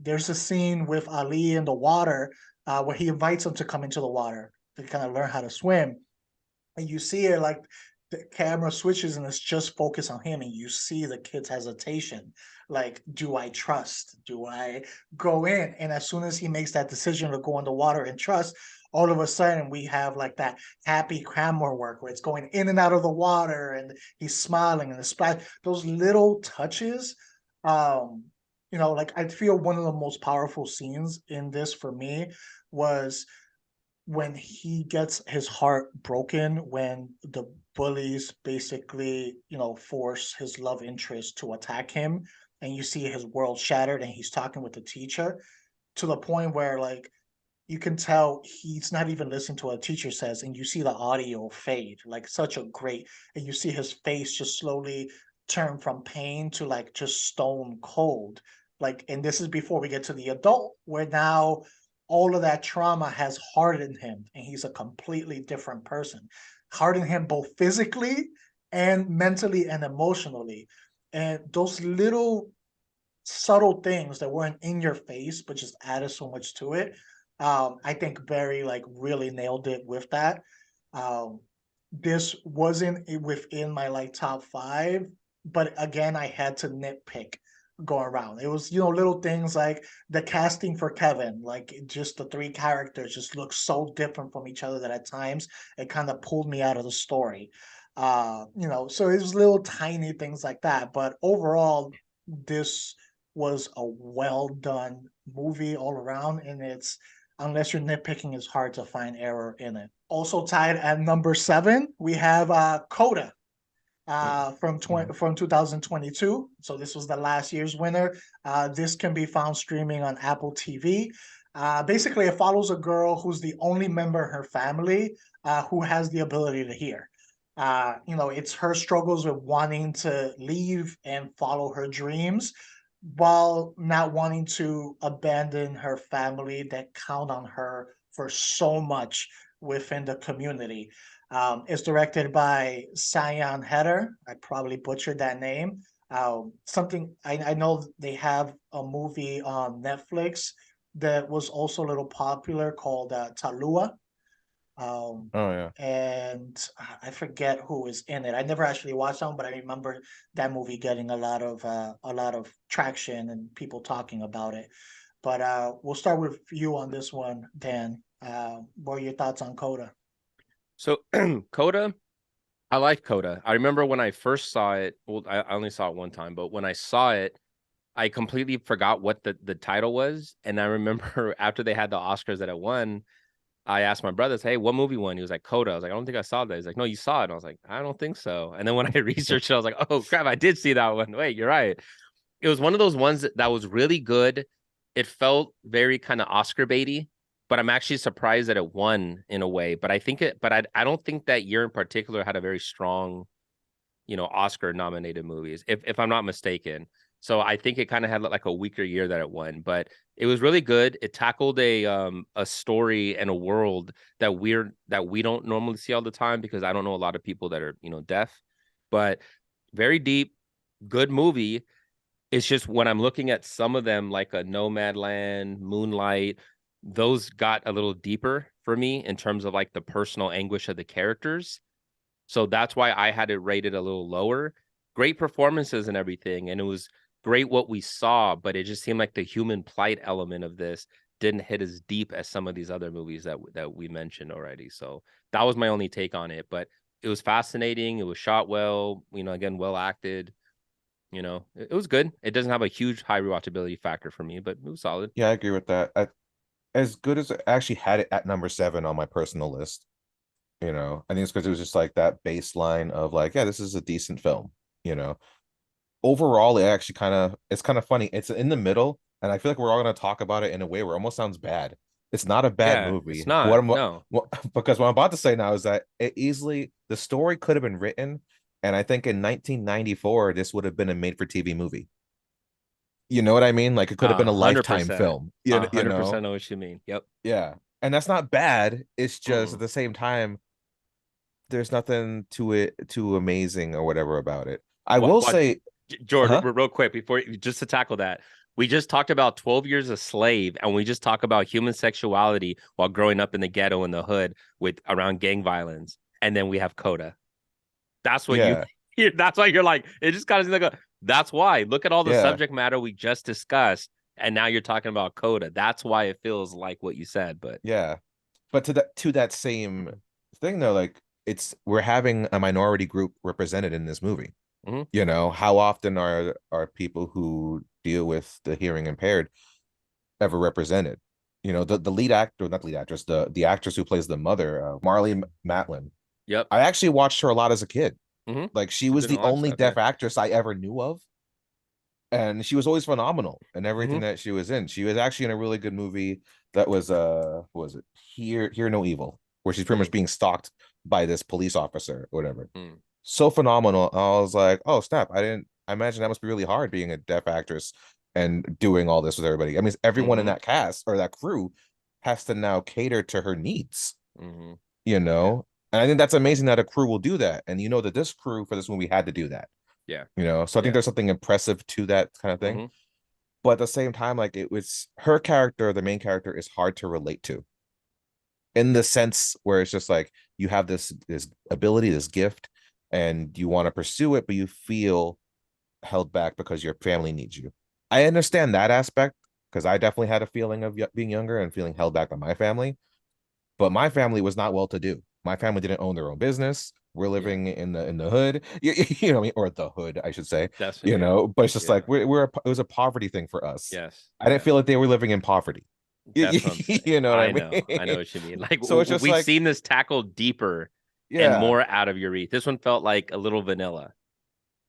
There's a scene with Ali in the water where he invites him to come into the water to kind of learn how to swim. And you see it like the camera switches and it's just focused on him, and you see the kid's hesitation. Like, do I trust? Do I go in? And as soon as he makes that decision to go in the water and trust, all of a sudden we have like that happy camera work where it's going in and out of the water and he's smiling and the splash. Those little touches, like I feel one of the most powerful scenes in this for me was when he gets his heart broken when the bullies basically, force his love interest to attack him, and you see his world shattered and he's talking with the teacher to the point where like you can tell he's not even listening to what a teacher says, and you see the audio fade like such a great, and you see his face just slowly turn from pain to like just stone cold. Like, and this is before we get to the adult where now all of that trauma has hardened him and he's a completely different person, hardened him both physically and mentally and emotionally. And those little subtle things that weren't in your face but just added so much to it, I think Barry like really nailed it with that. This wasn't within my like top 5, but again I had to nitpick going around. It was, little things like the casting for Kevin, like just the 3 characters just look so different from each other that at times it kind of pulled me out of the story. So it was little tiny things like that, but overall this was a well done movie all around, and it's, unless you're nitpicking, it's hard to find error in it. Also tied at number 7, we have Coda from 2022. So this was the last year's winner. This can be found streaming on Apple TV. Basically, it follows a girl who's the only member of her family who has the ability to hear. It's her struggles with wanting to leave and follow her dreams while not wanting to abandon her family that count on her for so much within the community. It's directed by Sayan Heder. I probably butchered that name. Something I know they have a movie on Netflix that was also a little popular called Talua. Oh yeah. And I forget who is in it. I never actually watched them, but I remember that movie getting a lot of traction and people talking about it. But we'll start with you on this one, Dan. What are your thoughts on Coda? So Coda, I like Coda. I remember when I first saw it. Well, I only saw it one time, but when I saw it, I completely forgot what the title was. And I remember after they had the Oscars that it won, I asked my brothers, "Hey, what movie won?" He was like, "Coda." I was like, "I don't think I saw that." He's like, "No, you saw it." And I was like, "I don't think so." And then when I researched it, I was like, "Oh crap, I did see that one." Wait, you're right. It was one of those ones that was really good. It felt very kind of Oscar baity, but I'm actually surprised that it won in a way. But I don't think that year in particular had a very strong, Oscar nominated movies, if I'm not mistaken. So I think it kind of had like a weaker year that it won, but it was really good. It tackled a story and a world that we don't normally see all the time, because I don't know a lot of people that are, deaf, but very deep, good movie. It's just when I'm looking at some of them, like a Nomadland, Moonlight, those got a little deeper for me in terms of like the personal anguish of the characters. So that's why I had it rated a little lower. Great performances and everything, and it was great what we saw, but it just seemed like the human plight element of this didn't hit as deep as some of these other movies that we mentioned already. So that was my only take on it, but it was fascinating. It was shot well, again, well acted. You know, it was good. It doesn't have a huge high rewatchability factor for me, but it was solid. Yeah, I agree with that. As good as I actually had it at number 7 on my personal list. You know, I think it's because it was just like that baseline of like, yeah, this is a decent film. You know, overall, it's kind of funny. It's in the middle, and I feel like we're all gonna talk about it in a way where it almost sounds bad. It's not a bad Yeah, it's movie. not. No. Because what I'm about to say now is that the story could have been written, and I think in 1994 this would have been a made-for-TV movie. You know what I mean? Like it could have been a Lifetime 100%. film. You know? 100% know what you mean. Yep. Yeah. And that's not bad. It's just at Mm-mm. the same time, there's nothing to it too amazing or whatever about it. I will What say, George, huh? real quick before just to tackle that, we just talked about 12 Years a Slave, and we just talk about human sexuality while growing up in the ghetto in the hood with around gang violence, and then we have Coda. That's what you. Yeah, That's why you're like. It just kind of seems like that's why. Look at all the yeah, subject matter we just discussed, and now you're talking about Coda. That's why it feels like what you said. But yeah. But to that same thing though, like we're having a minority group represented in this movie. Mhm. You know, how often are people who deal with the hearing impaired ever represented? You know, the lead actor, not lead actress, the actress who plays the mother, Marley Matlin. Yep. I actually watched her a lot as a kid. Mm-hmm. Like she She's was been in the a lot of only stuff. Yeah. deaf actress I ever knew of, and she was always phenomenal in Mm-hmm. everything that she was in. She was actually in a really good movie that was what was it? Hear No Evil, where she's pretty much being stalked by this police officer or whatever. Mm. So phenomenal. I was like, oh snap! I imagine that must be really hard being a deaf actress and doing all this with everybody. I mean, everyone in Mm-hmm. that cast or that crew has to now cater to her needs, Mm-hmm. you Yeah. know. And I think that's amazing that a crew will do that. And you know that this crew for this movie had to do that, Yeah. you know. So I think Yeah. there's something impressive to that kind of thing. Mm-hmm. But at the same time, like it was her character, the main character, is hard to relate to in the sense where it's just like you have this ability, this gift, and you want to pursue it, but you feel held back because your family needs you. I understand that aspect because I definitely had a feeling of being younger and feeling held back by my family, but my family was not well to do. My family didn't own their own business. We're Yeah. living in the hood, you know, or the hood, I should say, That's you yeah. know. But it's just Yeah. like it was a poverty thing for us. Yes. I didn't Yes. feel like they were living in poverty. That's what I'm saying. You know what I I know. I know mean? what you mean. Like So it's just we've like, seen this tackled deeper and yeah, more out of your reach. This one felt like a little vanilla.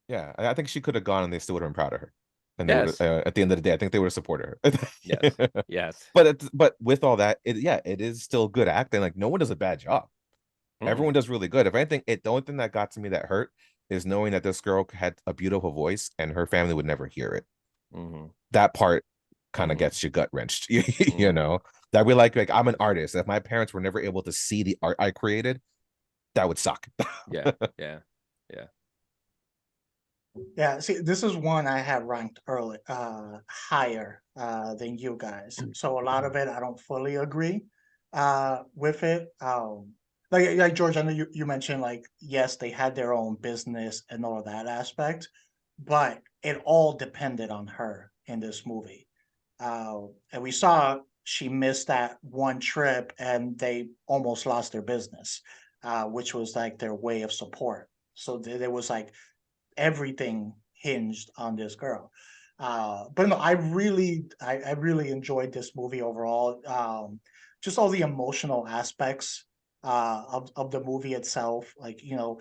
yeah. I think she could have gone, and they still would have been proud of her. And they would, Yes. at the end of the day, I think they would have supported Yes. her. Yes. But with all that, it is still good acting. Like no one does a bad job. Mm-mm. Everyone does really good. If anything, the only thing that got to me that hurt is knowing that this girl had a beautiful voice and her family would never hear it. Mm-hmm. That part kind of Mm-hmm. gets your gut wrenched. You Mm-hmm. know, that we like I'm an artist. If my parents were never able to see the art I created, that would suck. Yeah. Yeah. Yeah. Yeah, see, this is one I had ranked early, higher than you guys. So a lot of it I don't fully agree with it. Like George, I know you mentioned like yes, they had their own business and all of that aspect, but it all depended on her in this movie. And we saw she missed that one trip and they almost lost their business, which was like their way of support. So there was like everything hinged on this girl. But no, I really enjoyed this movie overall. Just all the emotional aspects of the movie itself. Like, you know,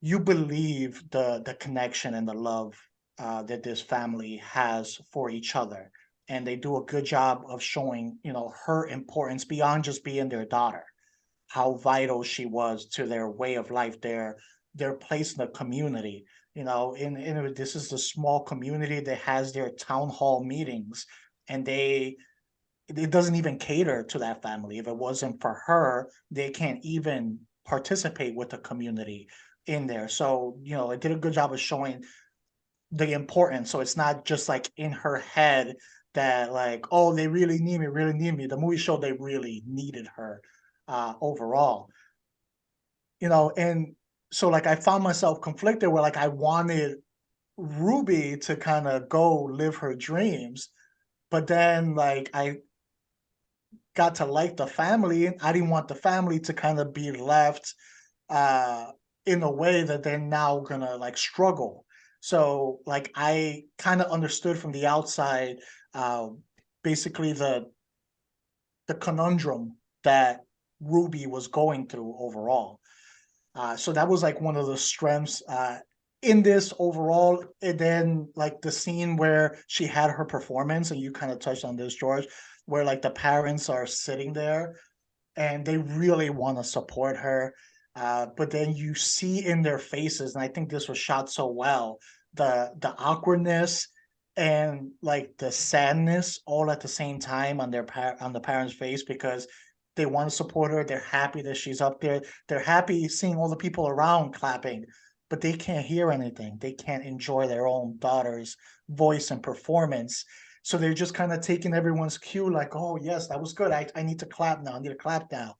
you believe the connection and the love that this family has for each other. And they do a good job of showing, you know, her importance beyond just being their daughter, how vital she was to their way of life, their place in the community. You know, in this is the small community that has their town hall meetings, and it doesn't even cater to that family. If it wasn't for her, they can't even participate with the community in there. So, you know, it did a good job of showing the importance. So it's not just like in her head that like, oh, they really need me, really need me. The movie showed they really needed her overall. You know, and so like I found myself conflicted where like I wanted Ruby to kind of go live her dreams, but then like I got to like the family and I didn't want the family to kind of be left uh in a way that they're now gonna like struggle. So like I kind of understood from the outside, basically the conundrum that Ruby was going through overall. So that was like one of the strengths in this overall. And then like the scene where she had her performance, and you kind of touched on this, George, where like the parents are sitting there and they really want to support her. But then you see in their faces, and I think this was shot so well, the awkwardness and like the sadness all at the same time on on the parents' face, because they want to support her. They're happy that she's up there. They're happy seeing all the people around clapping, but they can't hear anything. They can't enjoy their own daughter's voice and performance. So they're just kind of taking everyone's cue, like, oh, yes, that was good. I need to clap now. I need to clap now.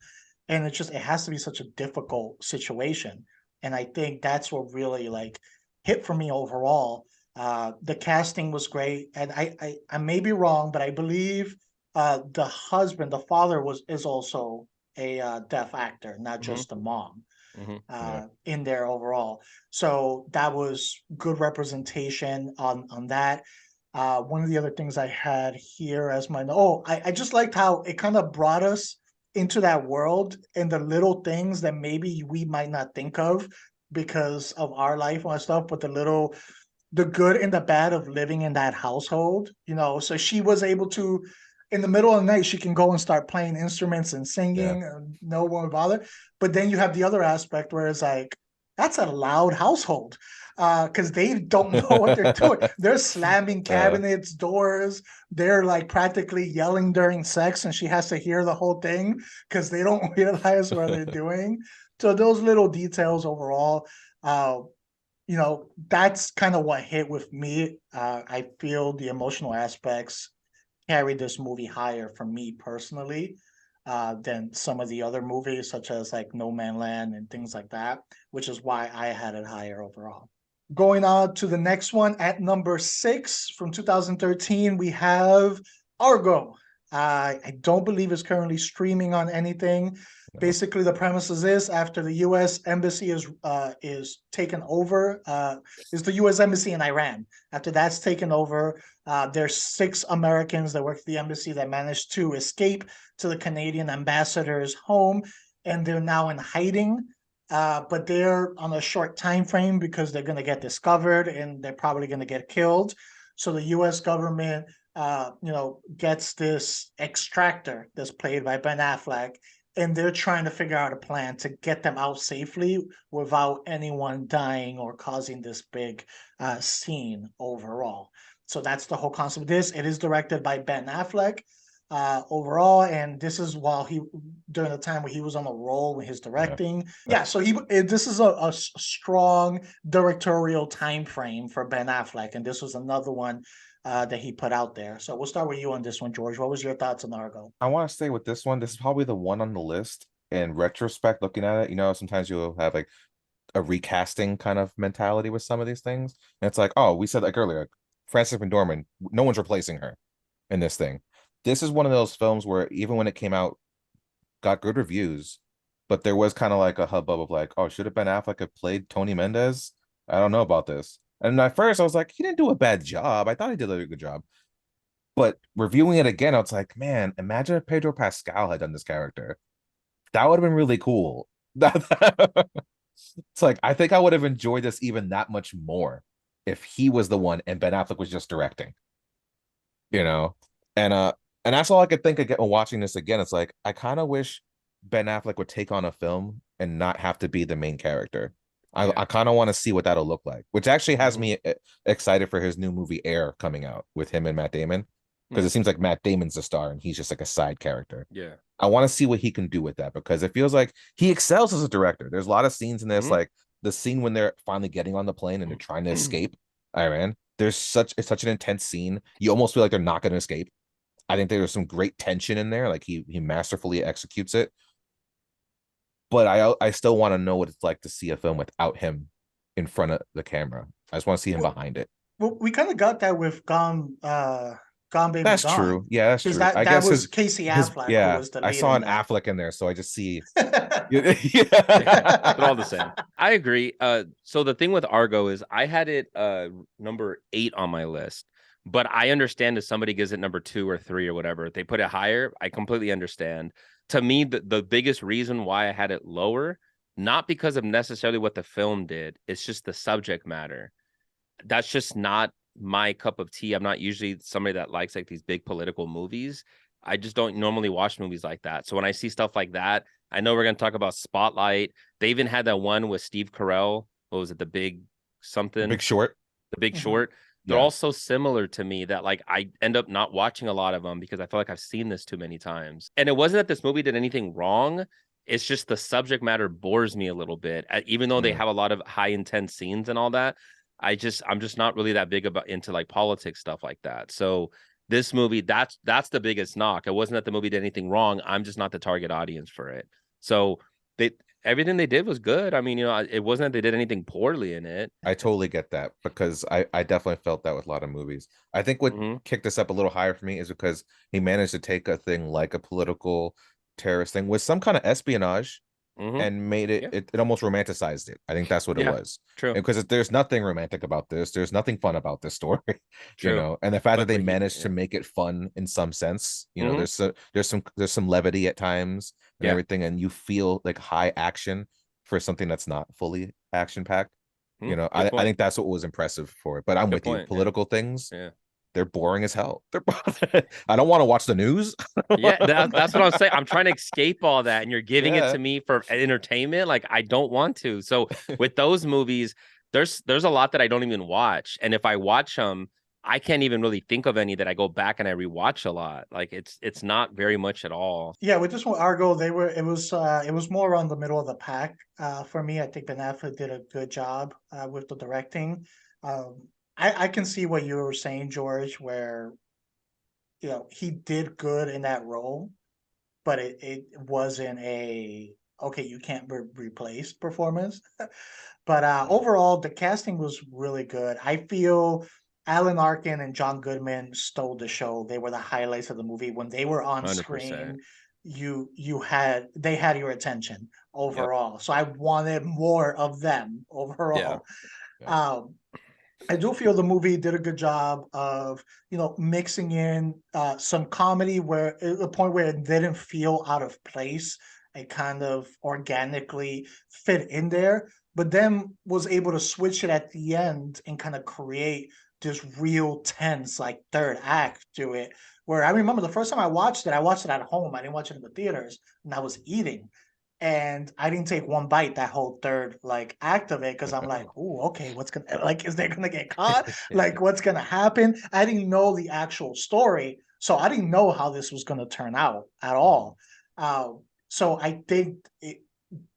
And it has to be such a difficult situation. And I think that's what really like hit for me overall. The casting was great. And I may be wrong, but I believe the husband, the father is also a deaf actor, not just the mom in there overall. So that was good representation on that. One of the other things I had here as I just liked how it kind of brought us into that world and the little things that maybe we might not think of because of our life and stuff, but the good and the bad of living in that household, so she was able to, in the middle of the night, she can go and start playing instruments and singing, and no one would bother. But then you have the other aspect where it's like, that's a loud household, because they don't know what they're doing. They're slamming cabinets, doors. They're like practically yelling during sex, and she has to hear the whole thing because they don't realize what they're doing. So those little details overall, that's kind of what hit with me. I feel the emotional aspects carried this movie higher for me personally than some of the other movies, such as like No Man Land and things like that, which is why I had it higher overall. Going on to the next one at number 6 from 2013, we have Argo. I don't believe it's currently streaming on anything. Basically, the premise is this: after the U.S. embassy is taken over, is the U.S. embassy in Iran. After that's taken over, there's 6 Americans that work at the embassy that managed to escape to the Canadian ambassador's home, and they're now in hiding. But they're on a short time frame because they're going to get discovered and they're probably going to get killed. So the U.S. government, gets this extractor that's played by Ben Affleck, and they're trying to figure out a plan to get them out safely without anyone dying or causing this big scene overall. So that's the whole concept of this. It is directed by Ben Affleck overall, and this is during the time where he was on a roll with his directing. So this is a strong directorial time frame for Ben Affleck, and this was another one that he put out there. So we'll start with you on this one, George. What was your thoughts on Argo? I want to stay with this one. This is probably the one on the list. In retrospect, looking at it, sometimes you'll have like a recasting kind of mentality with some of these things. And it's like, oh, we said like earlier, Frances McDormand, no one's replacing her in this thing. This is one of those films where even when it came out, got good reviews, but there was kind of like a hubbub of like, oh, should have Ben Affleck have played Tony Mendez? I don't know about this. And at first I was like, he didn't do a bad job. I thought he did a good job. But reviewing it again, I was like, man, imagine if Pedro Pascal had done this character. That would have been really cool. It's like, I think I would have enjoyed this even that much more if he was the one and Ben Affleck was just directing, you know? And that's all I could think again when watching this again. It's like, I kind of wish Ben Affleck would take on a film and not have to be the main character. I kind of want to see what that'll look like, which actually has me excited for his new movie Air coming out with him and Matt Damon, because it seems like Matt Damon's the star and he's just like a side character. Yeah. I want to see what he can do with that, because it feels like he excels as a director. There's a lot of scenes in this, like the scene when they're finally getting on the plane and they're trying to escape Iran. It's such an intense scene. You almost feel like they're not going to escape. I think there's some great tension in there. Like he masterfully executes it. But I still want to know what it's like to see a film without him in front of the camera. I just want to see him behind it. Well, we kind of got that with Gone Gone Baby That's Gone. true. Yeah, that's Because true. I that guess was Casey Affleck who was the I lead saw in an that. Affleck in there, so I just see. Yeah, Yeah. they're all the same. I agree. So the thing with Argo is I had it number 8 on my list, but I understand if somebody gives it number 2 or 3 or whatever, if they put it higher, I completely understand. To me, the biggest reason why I had it lower, not because of necessarily what the film did, it's just the subject matter. That's just not my cup of tea. I'm not usually somebody that likes like these big political movies. I just don't normally watch movies like that. So when I see stuff like that, I know we're going to talk about Spotlight. They even had that one with Steve Carell. What was it? The Big something? Big Short. The Big Mhm. Short. They're Yeah. all so similar to me that like I end up not watching a lot of them because I feel like I've seen this too many times. And it wasn't that this movie did anything wrong. It's just the subject matter bores me a little bit. Even though they have a lot of high intense scenes and all that, I'm just not really that big about into like politics stuff like that. So this movie, that's the biggest knock. It wasn't that the movie did anything wrong. I'm just not the target audience for it. So they everything they did was good. I mean, it wasn't that they did anything poorly in it. I totally get that because I definitely felt that with a lot of movies. I think what Mhm. kicked this up a little higher for me is because he managed to take a thing like a political terrorist thing with some kind of espionage Mhm. and made Yeah. it almost romanticized it. I think that's what it Yeah. was. True. Because there's nothing romantic about this. There's nothing fun about this story, True. And the fact that But they he, managed to yeah. make it fun in some sense, Mhm. there's some levity at times and Yeah. everything, and you feel like high action for something that's not fully action packed. Good I point. think that's what was impressive for it. But I'm Good with you. point. Yeah. Political things, Yeah. they're boring as hell. I don't want to watch the news. Yeah, that's what I'm saying. I'm trying to escape all that, and you're giving it Yeah. to me for entertainment. Like I don't want to. So with those movies, there's a lot that I don't even watch, and if I watch them, I can't even really think of any that I go back and I rewatch a lot. Like it's not very much at all. Yeah, with this one, Argo, it was more around the middle of the pack. For me, I think Ben Affleck did a good job with the directing. I can see what you were saying, George, where he did good in that role, but it wasn't a okay, you can't replace performance. But overall, the casting was really good. I feel Alan Arkin and John Goodman stole the show. They were the highlights of the movie. When they were on 100%. screen, they had your attention Yep. overall. So I wanted more of them overall. Yeah. Um, I do feel the movie did a good job of, mixing in some comedy where at the point where it didn't feel out of place. It kind of organically fit in there, but then was able to switch it at the end and kind of create this real tense, like third act to it. Where I remember the first time I watched it at home. I didn't watch it in the theaters, and I was eating and I didn't take one bite that whole third like act of it because I'm like, oh, okay, what's gonna like is they gonna get caught? Like what's gonna happen? I didn't know the actual story, so I didn't know how this was gonna turn out at all. So I think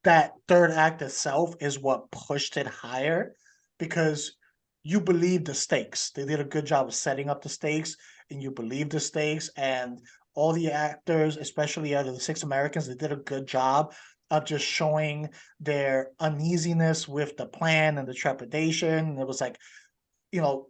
that third act itself is what pushed it higher because you believe the stakes. They did a good job of setting up the stakes, and you believe the stakes, and all the actors, especially out of the 6 Americans, they did a good job of just showing their uneasiness with the plan and the trepidation. And it was like, you know,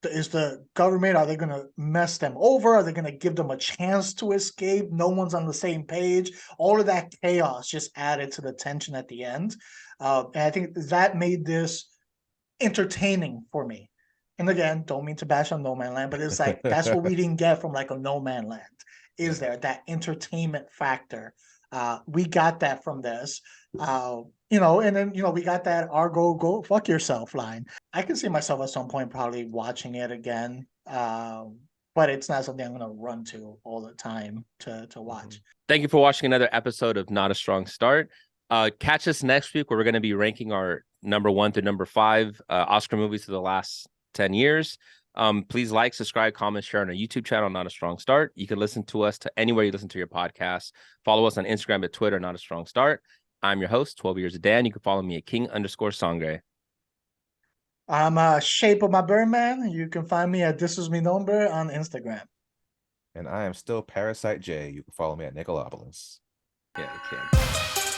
is the government, are they going to mess them over? Are they going to give them a chance to escape? No one's on the same page. All of that chaos just added to the tension at the end. And I think that made this entertaining for me. And again, don't mean to bash on No Man Land, but it's like that's what we didn't get from like a No Man Land. Is Yeah. there that entertainment factor? We got that from this. And then we got that Argo go fuck yourself line. I can see myself at some point probably watching it again. But it's not something I'm gonna run to all the time to watch. Thank you for watching another episode of Not a Strong Start. Catch us next week where we're going to be ranking our number 1 through number 5 Oscar movies for the last 10 years. Please like, subscribe, comment, share on our YouTube channel, Not a Strong Start. You can listen to us to anywhere you listen to your podcast. Follow us on Instagram and Twitter, Not a Strong Start. I'm your host, 12 Years of Dan. You can follow me at King_Sangre. I'm Shape of My Birdman. You can find me at This Is Me Number on Instagram. And I am still Parasite J. You can follow me at Nicolopolis. Yeah, you can.